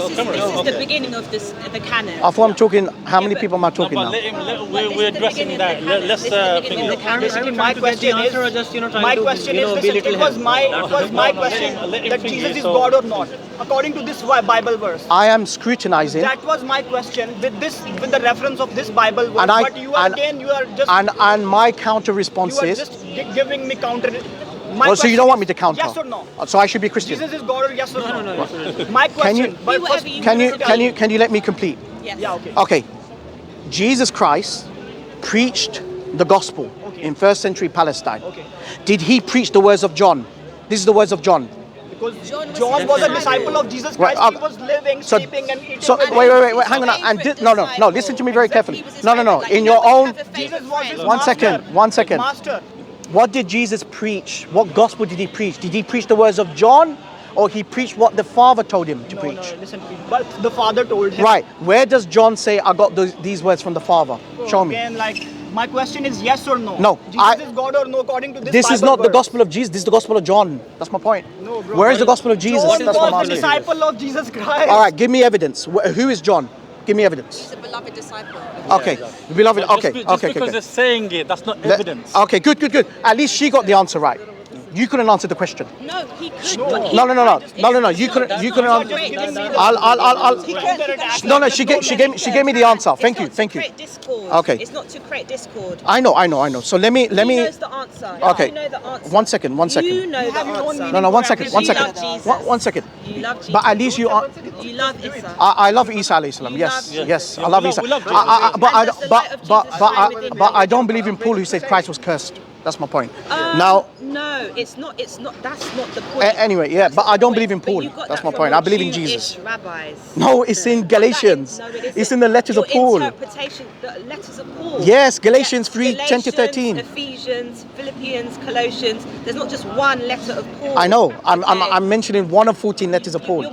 This is the beginning of the canon. I thought I'm talking. How many people am I talking But now? let him, we're addressing that. Let's Basically, my question is, listen, it was my question that Jesus is God or not, according to this Bible verse. I am scrutinizing. That was my question with the reference of this Bible verse. And But you are just and my counter response you are is. just giving me counter. Well, so you don't want me to counter? Yes or no? So I should be Christian. Jesus is God or yes or no? My question. Can you let me complete? Yes. Yeah. Okay. Okay. Jesus Christ preached the gospel in first century Palestine. Okay. Did he preach the words of John? This is the words of John. Because John was a disciple of Jesus Christ. He was living, sleeping, and eating. So wait, hang on. And no. Listen to me very carefully. No. In your own. Jesus was his One second. master. What did Jesus preach? What gospel did he preach? Did he preach the words of John, or he preached what the Father told him to preach? No, listen. But the Father told him. Right. Where does John say, I got these words from the Father? Show me. Again, my question is yes or no? No. Jesus is God or no according to this This is Bible not the verse. gospel of Jesus. This is the gospel of John. That's my point. No, bro. Where is the gospel of Jesus? John That's what I'm was the asking. disciple of Jesus Christ. All right. Give me evidence. Who is John? Give me evidence. He's a beloved disciple. Okay. Beloved. Okay. Just because they're saying it, that's not evidence. Okay. Good. At least she got the answer right. You couldn't answer the question. No, he could. No. You couldn't answer. No. She gave me the answer. Thank you. Okay. It's not to create discord. I know. So let me. He knows the answer. Okay. You know the answer. One second. You know the answer. No. One second. You love Jesus. One second. You love Jesus. But at least you are. You love Isa. I love Isa alayhi salam. You Yes. love- Yes. Yeah, I love we Isa. love Jesus. But I don't believe in Paul who said Christ was cursed. That's my point. Now. No, it's not. That's not the point. Anyway, yeah, but I don't believe in But Paul. you got That's that my from point. all I believe in Jewish Jesus. rabbis. No, it's in Galatians. No, it isn't. It's in the letters of Your Paul. interpretation, the letters of Paul. Yes, Galatians 3, 10 to Galatians, 13. Ephesians, Philippians, Colossians. There's not just one letter of Paul. I know. Okay. I'm mentioning one of 14 letters of Paul.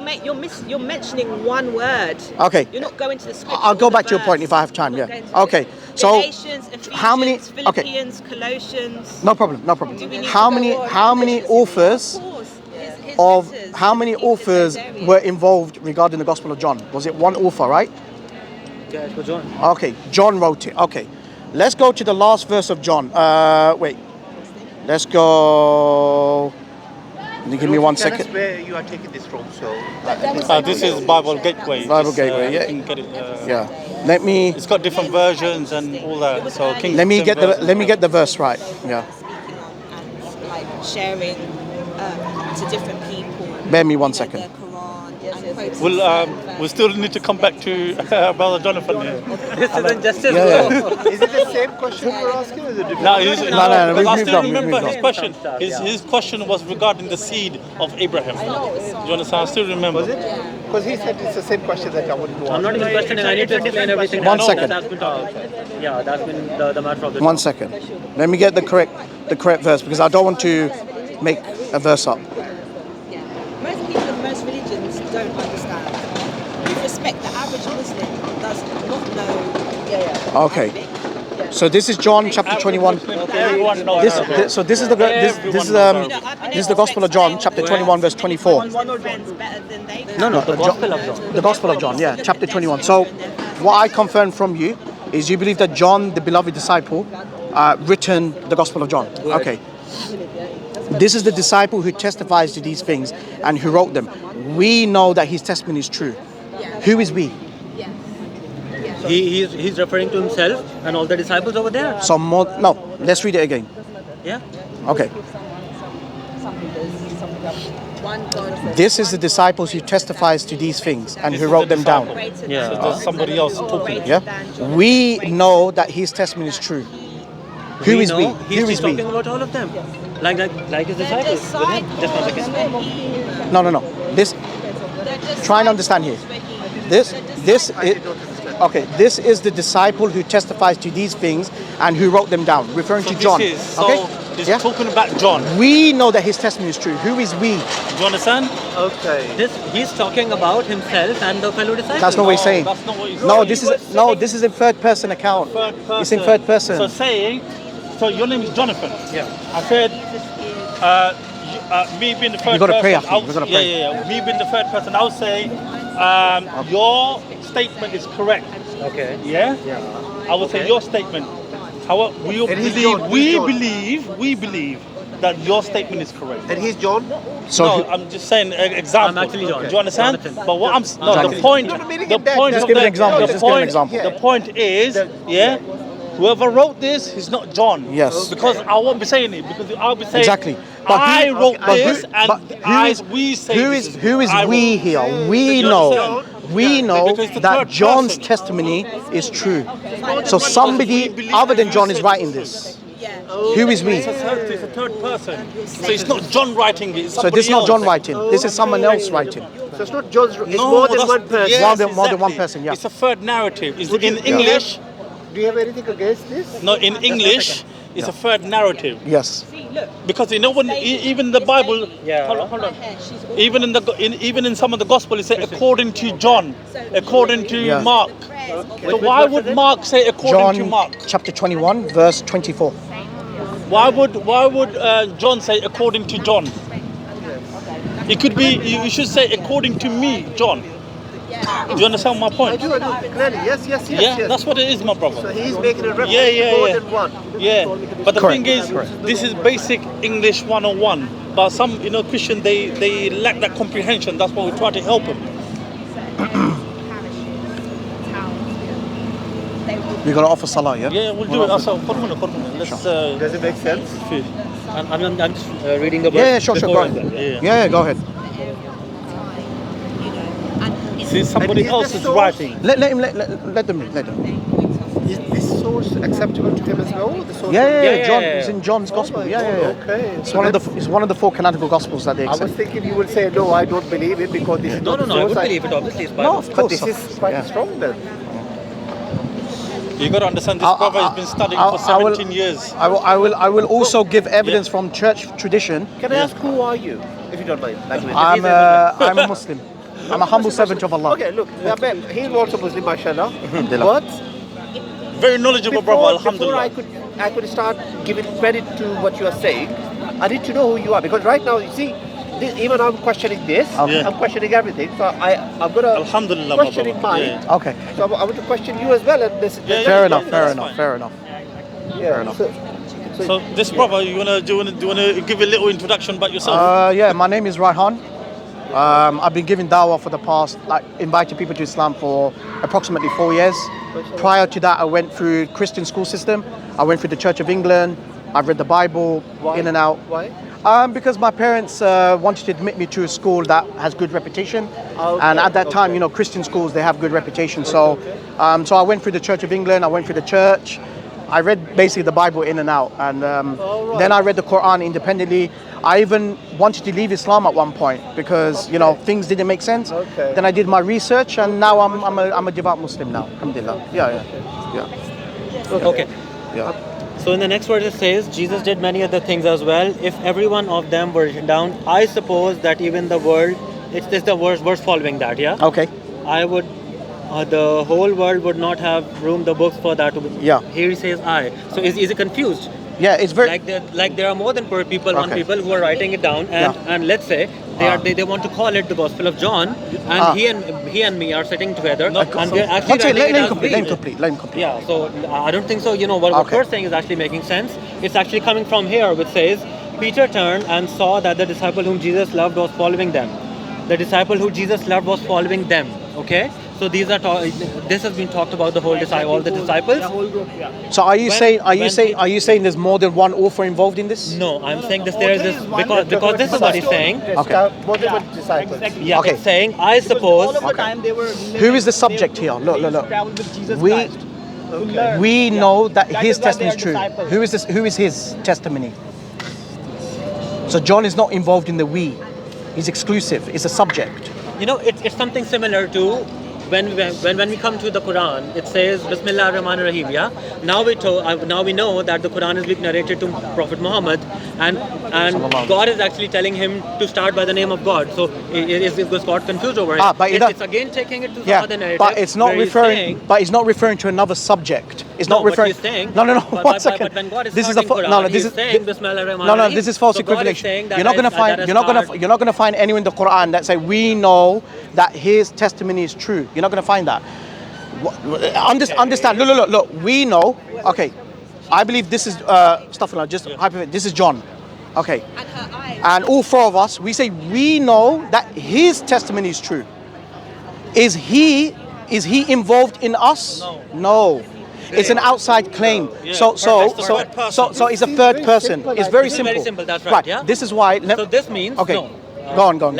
You're mentioning one word. Okay. You're not going to the scripture. I'll go or the back to your point verse. if I have time. You're Yeah. not going to Okay. it. So Galatians, Ephesians, how many? Okay. Philippians, Colossians. No problem. Do we need How to many? go on? How many authors Of course. His of letters. how many His authors areas. were involved regarding the Gospel of John? Was it one author, right? Yeah, it was John. Okay, John wrote it. Okay, let's go to the last verse of John. Wait, let's go. Give me 1 Tell us second. where you are taking this from. So This is Bible Gateway. Bible Gateway, yeah. You can get it, Yeah, let me It's got different versions and all that. So King let me get the version. let me get the verse right. Yeah, Speaking on and like sharing to different people. Bear me 1 you know, second. their Quran and quoting We'll certain we still need to come back to Brother Jonathan here. This is injustice. Yeah. is it the same question you're asking or is it different? No, no, because we've I moved still on, we've remember moved his on. question. His question was regarding the seed of Abraham. Do you understand? I still remember. Was it? Because he said it's the same question that I wanted to ask. I'm not even questioning. I need to explain everything. One that- second. That's been talked. Yeah, that's been the matter of the 1 second. Let me get the correct verse because I don't want to make a verse up. Yeah. Most people in most religions don't understand. With respect, the average Muslim does not know Okay. Arabic. So this is John chapter 21. Everyone knows Arabic. So this is the Gospel of John chapter 21 verse 24. No, the Gospel of John. The Gospel of John, yeah, chapter 21. So what I confirm from you is you believe that John, the beloved disciple, written the Gospel of John. Okay. This is the disciple who testifies to these things and who wrote them. We know that his testimony is true. Who is we? He's referring to himself and all the disciples over there. No, let's read it again. Yeah. Okay. This is the disciples who testifies to these things and who wrote them down. Yeah. So there's somebody else talking. Yeah. We know that his testimony is true. Who is we? Who is He's we? talking about all of them. Like his disciples. With him. Just 1 second. No. This. Try and understand here. This is the disciple who testifies to these things and who wrote them down, referring to John. He's Yeah? talking about John. We know that his testimony is true. Who is we? Do you understand? Okay. He's talking about himself and the fellow disciples. That's not what he's saying. That's not what he's No, saying. this is in third person account. Third person. It's in third person. So saying, so your name is Jonathan. Yeah. I said, me being the third You gotta person. pray after me. You gotta pray. Yeah. Me being the third person, I'll say, Your statement is correct. Okay. Yeah? I would say your statement. However, we believe that your statement is correct. And he's John? So No, I'm just saying an example. I'm actually John. Do you understand? Jonathan. But what I'm no, Jonathan. the point. No, no, meaning The in that- point Just of give an the- example, the just give an point- example. The point is, whoever wrote this is not John. Yes. Because I won't be saying it. Because I'll be saying Exactly. But I who- wrote but who- this, and but we say who this is who is I we wrote. here? Do We you know. understand? We know Because it's the that third John's person. testimony is true. So somebody other than John is writing this. Who is we? It's a third person. So it's not John writing it. It's So this is not somebody John else. writing. This is someone else writing. So it's not John's, it's No, more than that's- one person. yes, More than one exactly. person, yeah. It's a third narrative. It's in English. Do you have anything against this? No, in English, it's a third narrative. Yes. Because you know when even the Bible, Yeah. hold on. Even in some of the gospel, it says according to John, according to Yeah. Mark. So why would Mark say according to John Mark? chapter 21 verse 24. Why would John say according to John? It could be you should say according to me, John. Do you understand my point? I do, clearly. Yes, Yeah, yes. that's what it is, my brother. So he's making a reference Yeah, to more yeah. than one. Yeah, but the Correct, thing is, correct. this is basic English 101. But some, Christian, they lack that comprehension. That's why we try to help them. We're gonna offer salah, yeah? Yeah, we'll do it. Also, let's. Does it make sense? I'm just reading the verse. Yeah, sure, before go I- ahead. Yeah, go ahead. See, somebody And is else the is source- writing. Let them read. Is this source acceptable to him as well? The source Yeah, John. yeah. It's in John's gospel. Yeah. Okay. It's one of the four canonical gospels that they I was accept. thinking you would say, no, I don't believe it because this is No, not no, the no. I source. would believe it. Obviously, it's No, Bible. of But course. this is quite yeah. strong then. You got to understand, this brother has been studying for 17 years. I will also give evidence from church tradition. Can I ask who are you, if you don't mind? I'm a Muslim. I'm a humble servant of Allah. Okay, look, he's also Muslim, mashallah. Alhamdulillah. But Very knowledgeable brother, alhamdulillah. before I could start giving credit to what you are saying, I need to know who you are. Because right now, you see, even I'm questioning this, Okay. I'm questioning everything. So I'm going to Alhamdulillah, my questioning brother. mine. Yeah. Okay. So I want to question you as well. And this, Yeah, Fair yeah, enough. yeah, Fair that's enough. fine. Fair enough. yeah, enough. So this brother, do you wanna give a little introduction about yourself? Yeah, my name is Raihan. I've been giving dawah for the past, inviting people to Islam for approximately 4 years. Prior to that, I went through Christian school system. I went through the Church of England. I've read the Bible in and out. Why? Because my parents wanted to admit me to a school that has good reputation, Okay, and at that time, okay. Christian schools, they have good reputation. So I went through the Church of England. I went through the church. I read basically the Bible in and out, and then I read the Quran independently. I even wanted to leave Islam at one point because things didn't make sense. Okay. Then I did my research, and now I'm a devout Muslim now. Alhamdulillah. Yeah. Okay. Yeah. So in the next verse it says, Jesus did many other things as well. If every one of them were written down, I suppose that even the world, it's the verse following that, yeah? Okay. I would, the whole world would not have room the books for that. Yeah. Here he says I. So is he confused? Yeah, it's very. Like there are more than one people who are writing it down, and let's say they want to call it the Gospel of John, and he and me are sitting together, and they're actually One second, writing let it him as complete. we. Let him complete. Yeah, so I don't think so. What Okay. you're saying is actually making sense. It's actually coming from here, which says, Peter turned and saw that the disciple whom Jesus loved was following them. The disciple who Jesus loved was following them. Okay, so this has been talked about all the disciples. The whole group, yeah. So are you saying there's more than one author involved in this? No, I'm saying this. There is this because this is what he's saying. Okay. More than one disciple. Yeah, Okay. it's saying I suppose. All of the time they were Who is the subject here? Look. traveled with Jesus We Christ. To learn. we know that That his is why they testimony is are true. disciples. Who is this? Who is his testimony? So John is not involved in the we. He's exclusive. It's a subject. It's something similar to when we come to the Quran, it says Bismillah ar-Rahman ar-Rahim. Yeah. Now we know that the Quran is being narrated to Prophet Muhammad, and God is actually telling him to start by the name of God. So it was got confused over it. It's again taking it to some other narrative. But it's not referring. But it's not referring to another subject. It's not referring. What he's saying, no. But, Second. But when God is this is starting Quran, this he's is saying Bismillah ar-Rahman no. ar-Rahim. This is false So God is equivalation. saying that You're not going to find. You're not going to find anyone in the Quran that say we know that his testimony is true. You're not going to find that. Understand? Look. We know. Okay, I believe this is stuff like just hypothetical. This is John. Okay, and all four of us, we say we know that his testimony is true. Is he involved in us? No. It's an outside claim. So it's a third person. It's very simple. Very simple. That's right. Yeah. This is why. So this means okay. no. Go on. Go on.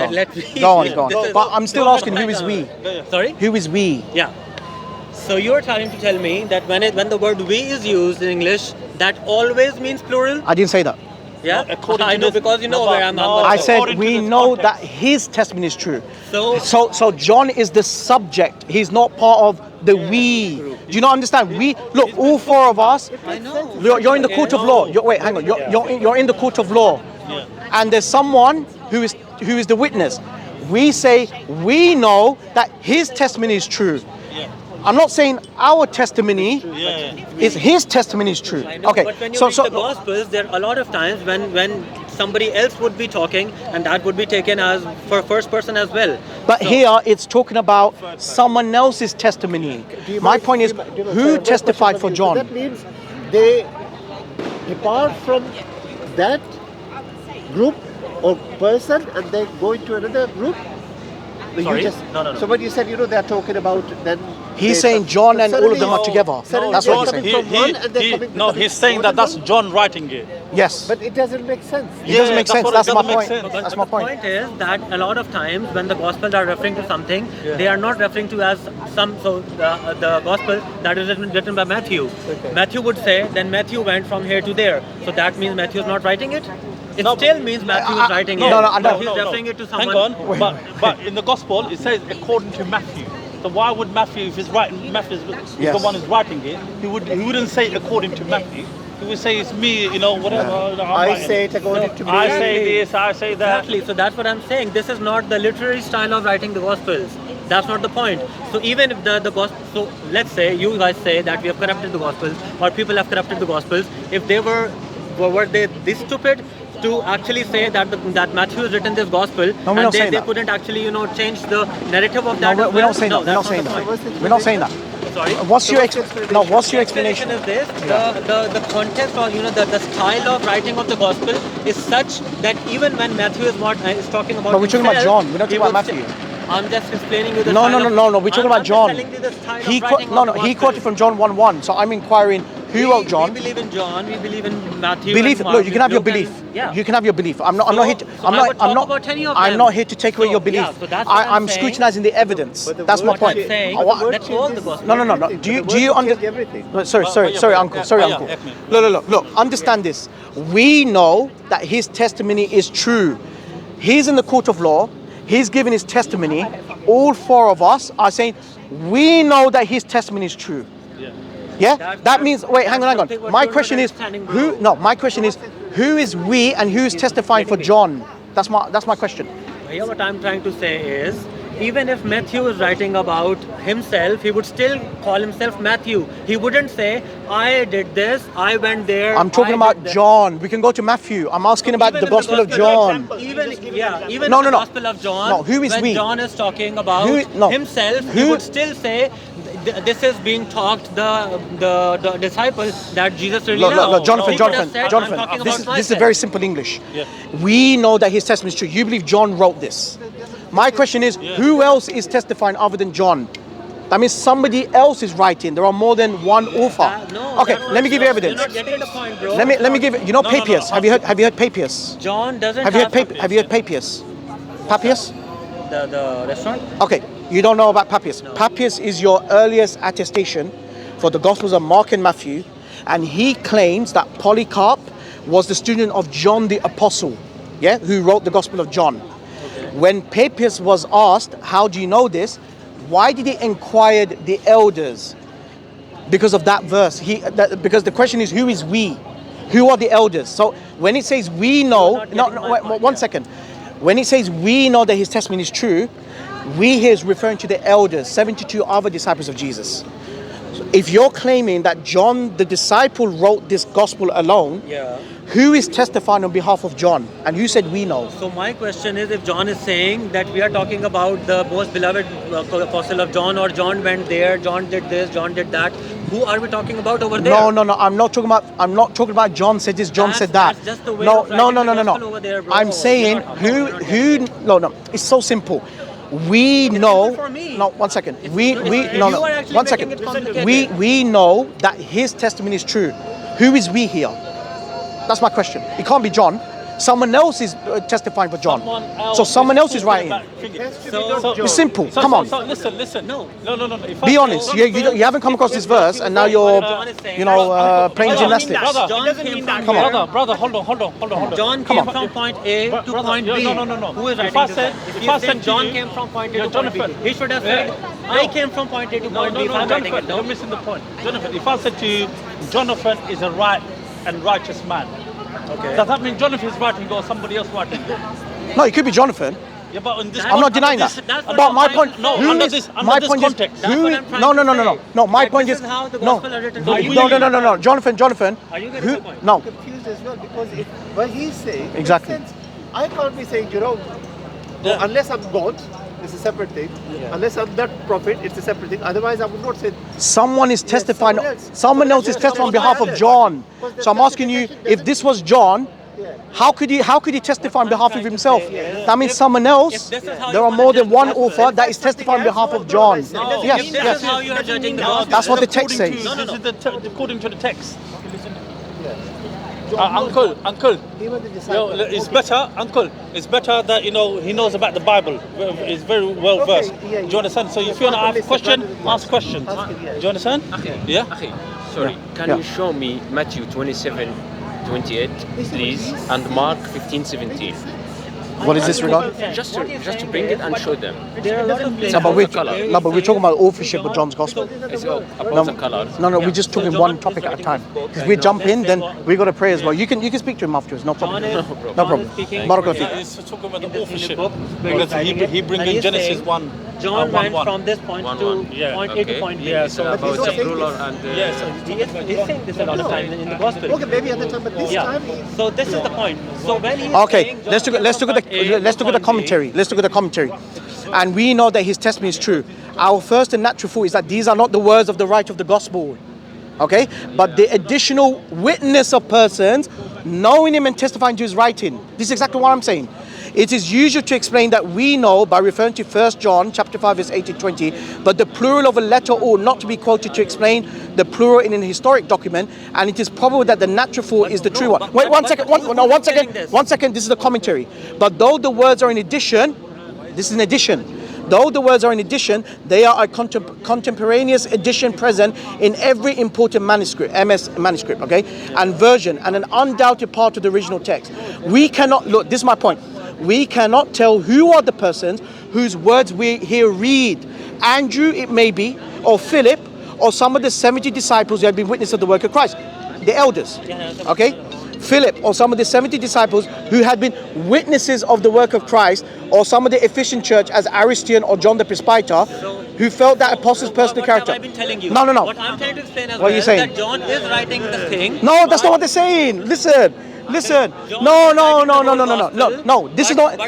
But I'm still asking, who is we? Sorry? Who is we? Yeah. So you're trying to tell me that when the word we is used in English, that always means plural? I didn't say that. Yeah? I know, because you know where I'm I said we know that his testimony is true. So John is the subject. He's not part of the we. Do you not understand? We look, all four of us. I know. You're in the court of law. Wait, hang on. You're in the court of law, and there's someone who is the witness. We say we know that his testimony is true. I'm not saying our testimony is his testimony is true. Okay. But when you read the Gospels, there are a lot of times when somebody else would be talking, and that would be taken as for first person as well. But here it's talking about someone else's testimony. My point is, who testified for John? That means they depart from that group or person and they go into another group. Sorry? No. So when you said, they're talking about then. He's saying John and all of them are together. That's what he's saying. He's saying that's John writing it. Yes. But it doesn't make sense. It doesn't make sense. That's my point. That's my point. The point is that a lot of times when the Gospels are referring to something, they are not referring to as some. So the Gospel that is written by Matthew. Okay. Matthew would say, then Matthew went from here to there. So that means Matthew is not writing it. It still means Matthew is writing it. No. He's referring it to someone. Hang on. But in the Gospel it says according to Matthew. So why would Matthew, if he's writing, Matthew is the one who's writing it, he wouldn't say according to Matthew. He would say it's me, whatever. I say it according to me. I say this, I say that. Exactly. So that's what I'm saying. This is not the literary style of writing the Gospels. That's not the point. So even if the Gospel, so let's say you guys say that we have corrupted the Gospels, or people have corrupted the Gospels. If they were they this stupid to actually say that that Matthew has written this gospel, and they couldn't actually change the narrative of that. No, we're not saying that. We're not saying that. We're not saying that. Sorry. What's your explanation? Is this the context or the style of writing of the gospel is such that even when Matthew is talking about. But we're talking about John. We're not talking about Matthew. I'm just explaining you the No. We're talking about John. He quoted from John 1:1. So I'm inquiring who wrote John. We believe in John. We believe in Matthew. Look, you can have your belief. You can have your belief. I'm not here to take away your belief. I'm scrutinizing the evidence. That's my point. That's all the gospel. No. Do you understand? Sorry, uncle. Look. Understand this. We know that his testimony is true. He's in the court of law. He's giving his testimony. All four of us are saying we know that his testimony is true. Yeah? That means, wait, hang on. My question is, who is we and who is testifying for John? That's my question. Here what I'm trying to say is, even if Matthew is writing about himself, he would still call himself Matthew. He wouldn't say, I did this, I went there. I'm talking about John. We can go to Matthew. I'm asking about the Gospel of John. Even the Gospel of John, no, who is when we? John is talking about himself, he would still say, this is being taught the disciples that Jesus really loved. Look, Jonathan, this is very simple English. Yeah. We know that his testimony is true. You believe John wrote this. My question is, who else is testifying other than John? That means somebody else is writing. There are more than one author. Okay, let me give you evidence. You're not getting the point, bro. Let me give it. Papias. Have you heard Papias? John doesn't have you heard Papias? Papias? The restaurant? Okay, you don't know about Papias. No. Papias is your earliest attestation for the Gospels of Mark and Matthew, and he claims that Polycarp was the student of John the Apostle, who wrote the Gospel of John. Okay. When Papias was asked, how do you know this? why did he inquire the elders? Because of that verse. Because the question is, who is we? Who are the elders? So when it says we know, wait, 1 second. When it says we know that his testimony is true, we here is referring to the elders, 72 other disciples of Jesus. So if you're claiming that John the disciple wrote this gospel alone, who is testifying on behalf of John? And who said we know? So my question is, if John is saying that we are talking about the most beloved apostle of John, or John went there, John did this, John did that, who are we talking about over there? No. I'm not talking about John said this, John said that. That's just the way No. of writing the gospel over there, bro. I'm saying no. It's so simple. We know. For me. No, 1 second. You are actually 1 making second. it complicated. We know that his testimony is true. Who is we here? That's my question. It can't be John. Someone else is testifying for John. So someone else is writing. It's simple. Come on. So listen. No. Be honest. You haven't come across this verse, and now you're, playing gymnastics. Brother, hold on. John came from point A to point B. No. Who is If writing I this? said If John came from point A to point B, he should have said, I came from point A to point B. Jonathan, you're missing the point. Jonathan, if I said to you, Jonathan is a right and righteous man, Okay. does that mean Jonathan is writing or somebody else writing? No, it could be Jonathan. Yeah, but in this I'm not denying that. But my point, under this context. No, my point is, This is how the no, gospel are written. no, Jonathan. Are you getting the point? No, Confused as well, because what he's saying, Exactly. in a sense, I can't be saying, unless I'm God, it's a separate thing. Unless I'm that prophet, it's a separate thing. Otherwise, I would not say. someone is testifying. someone else. Someone else is testifying on behalf of John. So I'm asking you, if this was John, how could he testify on behalf of himself? That means someone else. There are more than one author that is testifying on behalf of John. This is how you are judging the gospel. That's what the text says. This is according to the text. Uncle, it's better that he knows about the Bible. He's very well versed. Do you understand? So if you want to ask a question, ask questions. Do you understand? Yeah. Sorry, can you show me Matthew 27:28, please, and Mark 15:17? What is this regard? Just to bring it and show them. There are a lot of places. No, but we're talking about authorship of John's gospel. It's about the colors. No, we're just talking one topic at a time. Because we jump in, then we got to pray as well. You can speak to him afterwards. No problem. No problem. Barakallahu feek. He's talking about the authorship. Because he brings in Genesis 1. John went 1:1. from this point to point A to point B. Yeah, So about the ruler and He's saying this a lot of time in the gospel. Okay, maybe at the time, but this time. So this is the point. So when he's Okay, saying let's look at the commentary. Let's look at the commentary. And we know that his testimony is true. Our first and natural thought is that these are not the words of the writer of the gospel. Okay? But the additional witness of persons knowing him and testifying to his writing. This is exactly what I'm saying. It is usual to explain that we know by referring to 1 John chapter 5 verse 18-20, but the plural of a letter ought not to be quoted to explain the plural in an historic document, and it is probable that the natural thought is the true one. Wait, one second. This is the commentary. But though the words are in addition, this is an addition. Though the words are in addition, they are a contemporaneous edition present in every important manuscript, MS manuscript, okay, and version, and an undoubted part of the original text. We cannot look. This is my point. We cannot tell who are the persons whose words we here read. Andrew, it may be, or Philip, or some of the 70 disciples who had been witnesses of the work of Christ, the elders. Okay, Philip, or some of the 70 disciples who had been witnesses of the work of Christ, or some of the Ephesian church as Aristian or John the Presbyter, who felt that apostles' personal character. What have I been telling you? No. What I'm trying to explain as What are you saying? that John is writing the thing. No, that's not what they're saying. Listen. No. This is not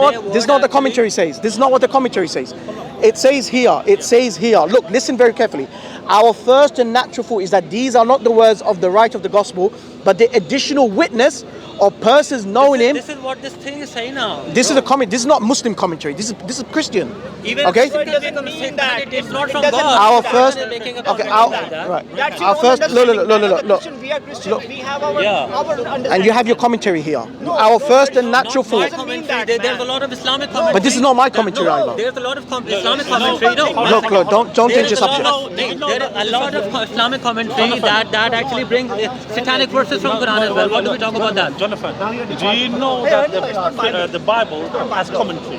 what the commentary says. This is not what the commentary says. It says here. Look, listen very carefully. Our first and natural thought is that these are not the words of the writer of the gospel, but the additional witness of persons knowing him. This is what this thing is saying now. This is a comment. This is not Muslim commentary. This is Christian. Even okay. it doesn't mean that it's not from God. Our first. Okay. Right. Our first. Look. We are Christian. We have our understanding. And you have your commentary here. Our first and natural thought. There's a lot of Islamic commentary. But this is not my commentary either. There's a lot of Islamic commentary. Look, don't change the subject. There is a lot of Islamic commentary that actually brings satanic verses verses from Quran as well. What do we talk about that? Jonathan, do you know that the Bible has commentary?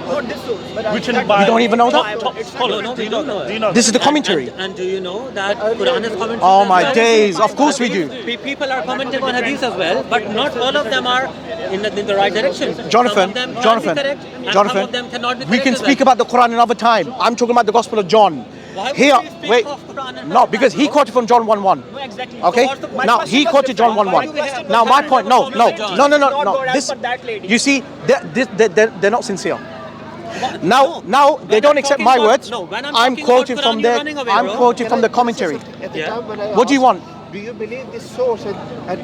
Written by... You don't even know that? Top scholars. No, Do you we do know know that? it. Do you know This is that? the commentary. And do you know that Quran is commentary? Oh as my well? days! Of course we do. People are commenting on hadith as well, but not all of them are in the right direction. Jonathan, some of them can Jonathan, be correct, and Jonathan, some of them cannot be we correct can as speak well. about the Quran another time. I'm talking about the Gospel of John. Why would Here, we speak wait, of Quran and no, hadith, because he bro? quoted from John 1:1. No, exactly. Okay. So what's the- my Now question he was quoted John different. 1:1. Now my point, no. This, for that lady. you see, they're not sincere. Now they when don't I'm accept talking my about- words. no, when I'm I'm talking quoting about from Quran, their. you're running away, I'm bro. quoting from the commentary. At the Yeah. time when I What do you asked, want? Do you believe this source? And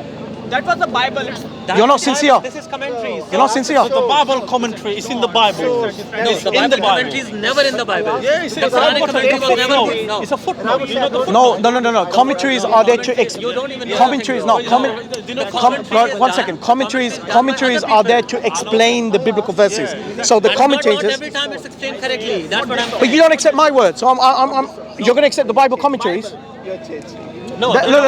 That was the Bible. It's You're not sincere. This is commentaries. You're not sincere. The Bible commentary is in the Bible. No, It's the in Bible the Bible. commentary is never in the Bible. Yeah, it's the a Quranic footnote. commentary was never. No. It's a footnote. You know the footnote. No. Commentaries are there to You don't even know commentaries. anything, No, bro. one second. Commentaries are there to explain the biblical verses. So the And commentators. Not every time it's explained correctly. That's what I'm saying. But you don't accept my words, so you're going to accept the Bible commentaries? you're changing. No,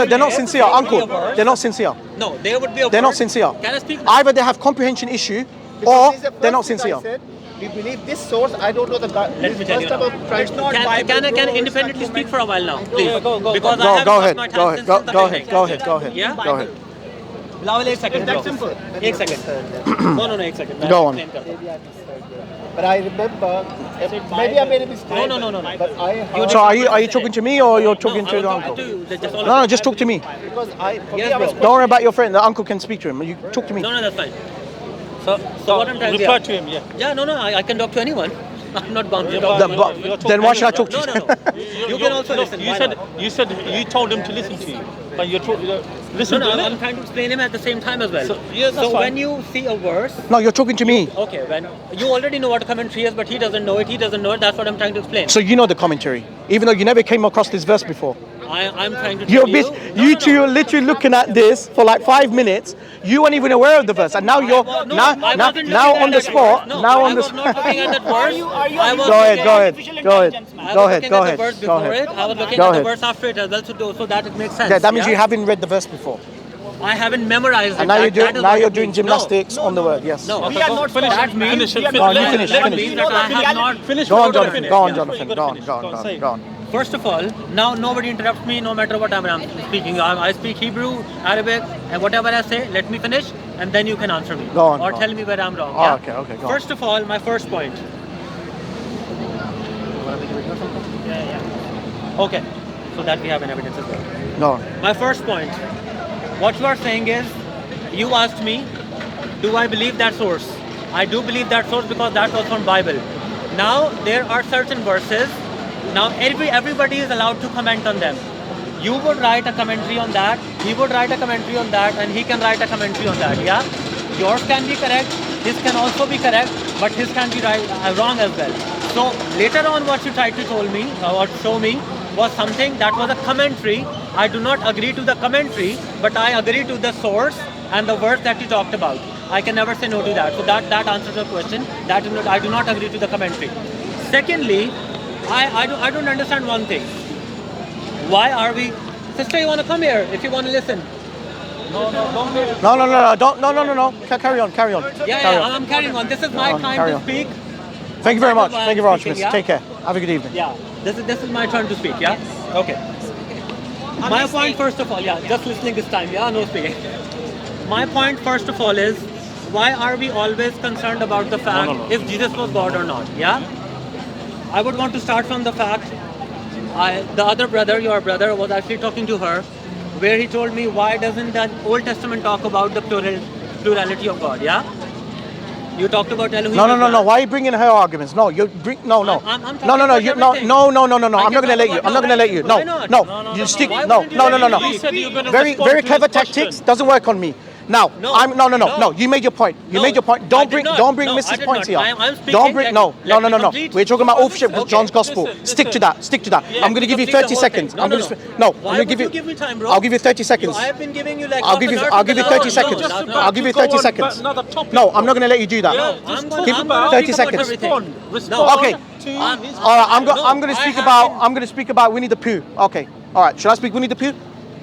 They're not sincere, uncle. They're not sincere. No, there would be a They're not word. sincere. Can I speak? Either they have comprehension issue, Because or this is the they're not first thing I sincere. said, we believe this source. I don't know the God. Let me tell you First now. time I'm trying to. Can I independently speak for a while now, please? Because I Go haven't ahead. got my Go time ahead. since Go the ahead. beginning. Go ahead. Go ahead. Yeah? Go ahead. Bilawal, एक second, bro. that simple. एक second. No, एक second. Go on. But I remember. Maybe I made a mistake. No. But I heard, So are you talking to me or you're talking No, to I the was uncle? talking to you. Just all No, of just talk to me. because for me, Yes, I was bro. Don't worry about your friend. The uncle can speak to him. You talk to me. No, that's fine. So what I'm trying to Reply to him, yeah. Yeah, no, I can talk to anyone. I'm not bound to but- talk. Then why should I talk to No. you? You can also listen. You Why said not? you told him to listen to you, but listen No, to I'm him. trying to explain him at the same time as well. So, yeah, that's So fine. when you see a verse, No, you're talking to me. okay, when you already know what a commentary is, but he doesn't know it, that's what I'm trying to explain. So you know the commentary, even though you never came across this verse before. I'm trying to You're tell you. you two are literally looking at this for like 5 minutes. You weren't even aware of the verse, and now you're I wasn't now looking on at the that spot. verse. No, Now I on the was not looking at that verse. Are you I was Go ahead, looking go at- ahead, artificial go ahead, intelligence, man. I go was ahead, looking go at ahead, the verse go before ahead. it. I was looking Go at the ahead. verse after it as well, so that it makes sense. Yeah, that means yeah? you haven't read the verse before, I haven't memorized it. and now That- that is now what you're it doing means. gymnastics on the word. Yes. No, We are not Finish that it, means finish it, we are finish Go on, not- you finish, that finish. means that I have not. Finish Go what on, you're Jonathan. gonna Go on, finish. Jonathan. You're Go on, gonna go on, finish. go on, Say. go on. First of all, now nobody interrupts me no matter what I'm speaking. I speak Hebrew, Arabic, and whatever I say, let me finish, and then you can answer me. Go on, or go tell on. me where I'm wrong. Oh, yeah? okay, go on. First of all, my first point. Okay, so that we have an evidence as well. Go on. My first point. What you are saying is, you asked me, do I believe that source? I do believe that source because that was from Bible. Now there are certain verses. Now everybody is allowed to comment on them. You would write a commentary on that. He would write a commentary on that, and he can write a commentary on that. Yeah, yours can be correct. His can also be correct, but his can be wrong as well. So later on, what you tried to told me or show me was something that was a commentary. I do not agree to the commentary, but I agree to the source and the verse that you talked about. I can never say no to that. So that answers the question. I do not agree to the commentary. Secondly, I don't understand one thing. Why are we... Sister, you want to come here if you want to listen? No. Carry on. Carry Yeah, on. I'm carrying on. This is my time carry to on. speak. Thank you very much. That is why Thank you I'm very much, speaking, mister. yeah? Take care. Have a good evening. Yeah, this is my turn to speak, yeah? Okay. My point first of all, just listening this time, no speaking. My point first of all is, why are we always concerned about the fact if Jesus was God or not, yeah? I would want to start from the fact, the other brother, your brother, was actually talking to her, where he told me, why doesn't the Old Testament talk about the plurality of God, yeah? You talked about Elohim. No. Why are you bringing her arguments? No, you bring no. I'm talking No. about You no. everything. I'm not can gonna let talk you. about I'm not gonna let you. Why No. not? You stick. Why No. wouldn't you let me You said you're gonna Very respond to his clever question. tactics doesn't work on me. Now, No. You made your point. You made your point. I Don't did not. don't bring No, I Mrs. did Points here. not. I'm speaking, Don't bring no. let me No. complete. We're talking about authorship with Okay. John's gospel. Listen. Stick to that. I'm going to give you Complete 30 the whole seconds. thing. I'm going to no. I'm Why going to would you give me time, bro? I'll give you 30 seconds. I have been giving you like I'll give you 30 seconds. I'll give you 30 seconds. No, I'm not going to let you do that. I'm gonna- Give I'm gonna 30 speak about seconds. everything. Respond. Okay. All right. I'm going to speak about Winnie the Pooh. Okay. All right. Should I speak Winnie the Pooh?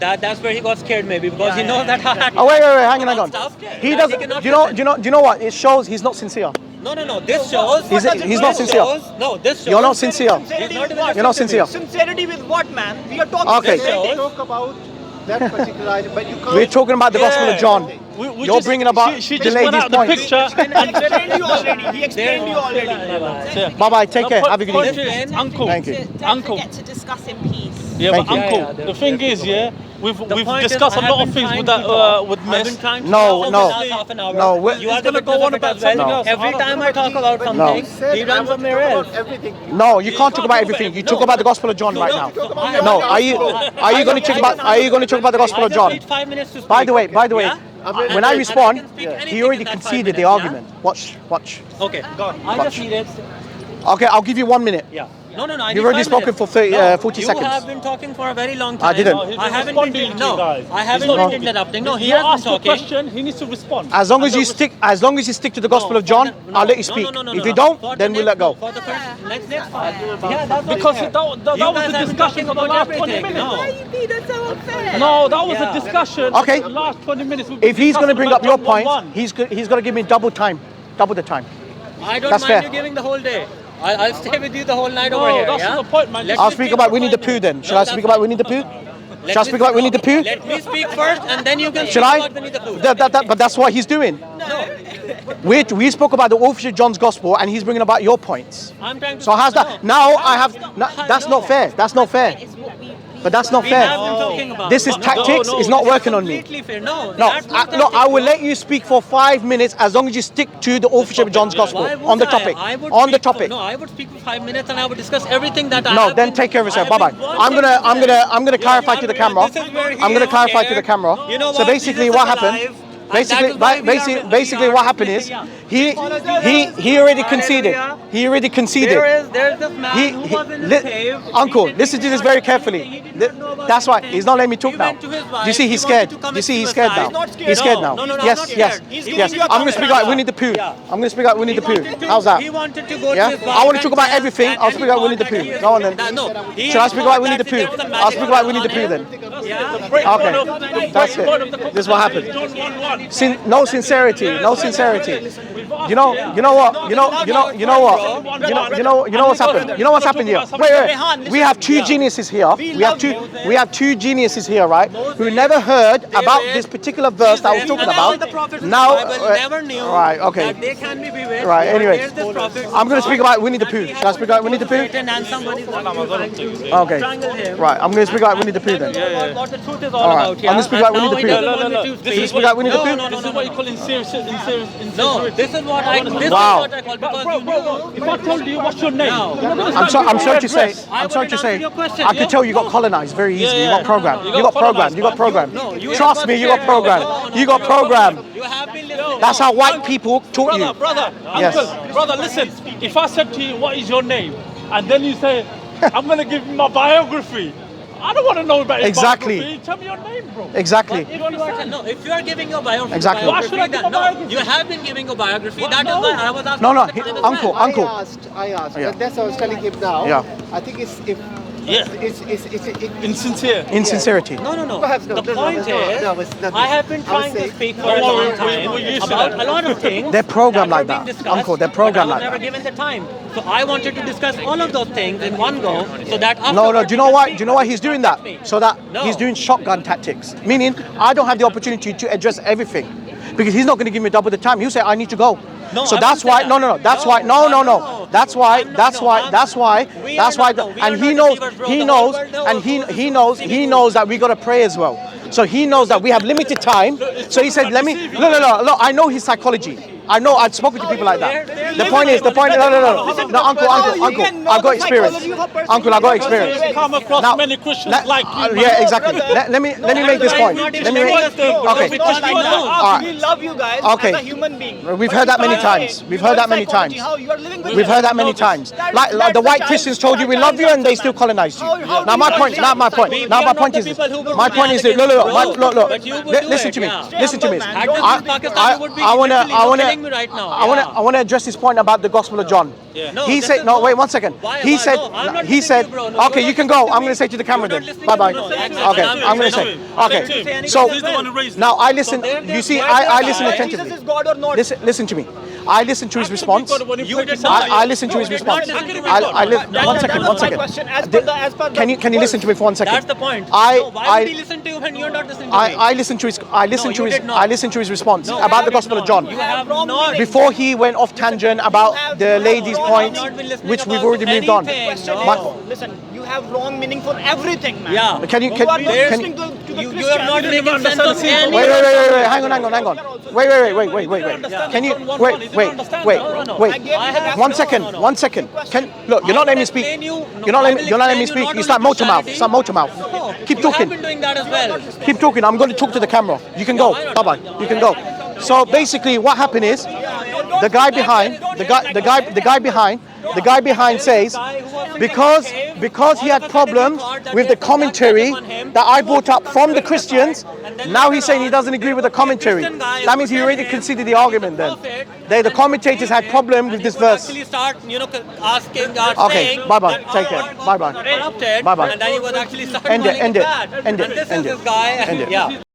That's where he got scared maybe because he knows that. Oh wait, hang on. Stuff. He And doesn't. cannot Do you know? listen. Do you know what? It shows he's not sincere. No. This shows. He's not sincere. This shows. You're not sincere. Sincerity He's with not what? You're not sincere. Sincerity with what, man? We are talking. Okay. sincerity. Talk about that particular item, but you can't. We're talking about the Gospel of John. We You're just- bringing about she the just went lady's out the point. picture. He explained you already. He explained you already. Bye bye. Take care. Have a good Point evening. is, Uncle. Thank you. Don't Uncle. forget to discuss in peace. Yeah, Thank but you. Uncle, Yeah, the thing is, we've point is, discussed a I lot have of been things with trying that to talk. with I've Miss. been trying to No, talk for no. the last half an hour. No, we're- You are He's the gonna go witness on of it about as well. something else. Every time I talk about No. something, he runs somewhere else. Everything. No, you can't talk about everything. You talk about the Gospel of John right now. No, are you going to talk about? Are you going to talk about the Gospel I of just John? need 5 minutes to speak. By the way, Yeah? when I respond, can speak anything he already in that 5 conceded the minutes, argument. Watch. Okay, I just needed. Okay, I'll give you 1 minute. Yeah. No. I You've need already 5 spoken minutes. for 30, No, 40 you seconds. have been talking for a very long time. I didn't. No, he's I haven't responding been. to you No, guys. I haven't He's not- been interrupting. No, he You has been ask a talking. question, he needs to respond. As long as you stick to the Gospel of John, I'll let you speak. If you don't, then we'll let go. For the first, next part. Yeah, that's what Because he said. that You was guys the have been discussion talking for the about last 20 everything. minutes. No. Why are you being so unfair? No, that was Yeah. a discussion. Okay. For the last 20 minutes. If he's going to bring up your point, point, he's going to give me double the time. I don't That's mind fair. you giving the whole day. I'll stay with you the whole night over No, here. that's Yeah? the point, man. Let I'll me speak speak about for Winnie the 5 Pooh minutes. then. Shall I speak about Winnie the Pooh? Shall I speak about Winnie the Pooh? Let me speak first, and then you can Shall speak I? about Winnie the Pooh. But that's what he's doing. No, We spoke about the authorship of John's Gospel, and he's bringing about your points. I'm trying to. So how's that? Now I have. That's not fair. That's not fair. But that's not We have been fair. talking about. This is tactics. It's not working on me. Completely fair. No, No, that's not no, I tactics, will no. let you speak for 5 minutes as long as you stick to the authorship of John's Gospel Why would on the I? topic. I would On the speak for- topic. No, I would speak for 5 minutes and I would discuss everything that I No, have then been- take care of yourself. I Bye have bye. been I'm gonna clarify to the camera. This is where he I'm gonna is clarify to the scared. camera. You know So what? basically, Jesus what is happened? alive, and that is why we Basically, are- what happened is he already conceded. He already conceded. There's this man He, who he- was in the li- cave. Uncle, He listen to did this not very know carefully. anything. He didn't know about That's why anything. he's not letting me talk He now. went to his wife. You see, he's He wanted scared. to commit You see, he's scared suicide. now. He's not scared. He's scared now. No, I'm Yes, not yes, scared. He's yes. giving you a I'm gonna speak about comment. Winnie the Pooh. Yeah. I'm gonna speak about Winnie the Pooh. How's that? He wanted to go Yeah? to his I wanna wife talk about and everything. and I'll he speak about thought Winnie the that Pooh. he is- Go on then. No, he Shall I speak thought about Winnie that the Pooh? there was a I'll magic speak about Winnie on the Pooh him. then. Yeah. Okay, that's it. This is what happened. No sincerity. No sincerity. You know what's happened. You know what's happened here. Wait. We have two geniuses here. We have two geniuses here, right? Who never heard about this particular verse that I was talking about. Now, never knew right? Okay. that they can be bewitched. Right, anyway. There's this prophet I'm gonna speak about Winnie the Pooh. Shall I speak about Winnie the Pooh? and somebody's Okay. strangle him. Right. I'm gonna speak about Winnie the Pooh then. What the truth is all All right. about. I'm gonna speak about Winnie the Pooh. This is speak about Winnie the Pooh? This is what you call insincerity. No, this is what I. This Wow. is what I call because Bro, you knew. if I told you what's your name, No. I'm sorry to say. I I'm sorry to wouldn't say. answer your question. I could tell you got colonized very easily. You Yeah. got programmed. You You got got programmed. You got colonized, programmed. you Trust got me, you got scared. programmed. No, You got no. programmed. You have been listening. That's how white people taught you. brother, Yes. uncle, brother, listen. If I said to you, what is your name? And then you say, I'm going to give you my biography. I don't want to know about his Exactly. biography. Tell me your name, bro. Exactly. If you are giving your biography, Exactly. Why should I give a no, biography? you have been giving a biography. That is No. why I was asking. No, the question as uncle, well. uncle. I asked. Yeah. And that's what I was telling him now. Yeah. I think it's Yeah. Insincere. Insincerity. No. Perhaps no, The no, point no, is, no, it's not I this. have been I was trying to saying- speak for Don't a long worry, time we're used to about that. a lot of things. They're programmed that like are being that. discussed, Uncle, they're but programmed I was like never that. given the time. So I wanted to discuss all of those things in one go, so that No, afterwards do you know can why? speak. Do you know why he's doing that? Me. So that No. he's doing shotgun tactics. Meaning, I don't have the opportunity to address everything. Because he's not going to give me double the time. He'll say, I need to go. No, So I that's wouldn't say why, that. no. That's why, no. That's why, that's why, and he knows, he knows that we got to pray as well. So he knows that we have limited time. So he said, let me, no, I know his psychology. I know, I've spoken to people like that. The point is, no, uncle, I got experience. Uncle, I got experience. Come across Now, many Christians like you. yeah, exactly. Let me make this point. Let me make, okay. We love you guys Okay. as a human being. We've heard that many times. We've heard that many times. How you are living with We've heard that many times. Like the white Christians told you we love you and they still colonized you. Now my point is this. My point is this. Look. Listen to me. Listen to me. I wanna me right now. I want to address this point about the Gospel of John. No, He this said is no. not- Wait 1 second. Why? He Why? said No, I'm not he listening said to you, bro. No, okay. you're You can not go. listening I'm to going to say me. to the camera You're then. not listening Bye to bye. me. No, Okay. I'm I'm going to say. Say to Okay. him. So He's the one who raised now I listen. So You see, why I did listen I- attentively. Jesus is God or not? Listen to me. I listen to his response. You did not. I listen to his You did not response. listen to me. I li- That- one that second. was One my second. question. As per the Can you listen to me for 1 second? That's the point. I No, why would he I listen to you when you're not listening to me? I listened to his you did not. response No, about you the did Gospel of not. John. You have wrong not. meaning. Before he went off tangent about the lady's wrong point, I've not been listening which we've about already moved on. anything, Question no. is, listen, you have wrong meaning for everything, man. Yeah. Can you You are not There's- listening to the You are Christians. not making sense understand of the any. Wait. Hang on. Wait. Can you wait? I gave you the 1 second. No. 1 second. You're not letting me speak. You're not letting me speak. You start motor mouth. Keep You have talking. been doing that as well. Keep talking. I'm going to talk to the camera. You can go. why not? Bye bye. You can go. So basically, what happened is the guy behind says because he had problems with the commentary that I brought up from the Christians. Now he's saying he doesn't agree with the commentary. That means he already conceded the argument. Then the commentators had problem with this verse. Actually start, asking, Okay, saying bye-bye. that Take care. Bye-bye. corrupted, Bye-bye. and then he was actually starting End it, calling end it, bad. end it, And this end is it. this guy, End it. yeah.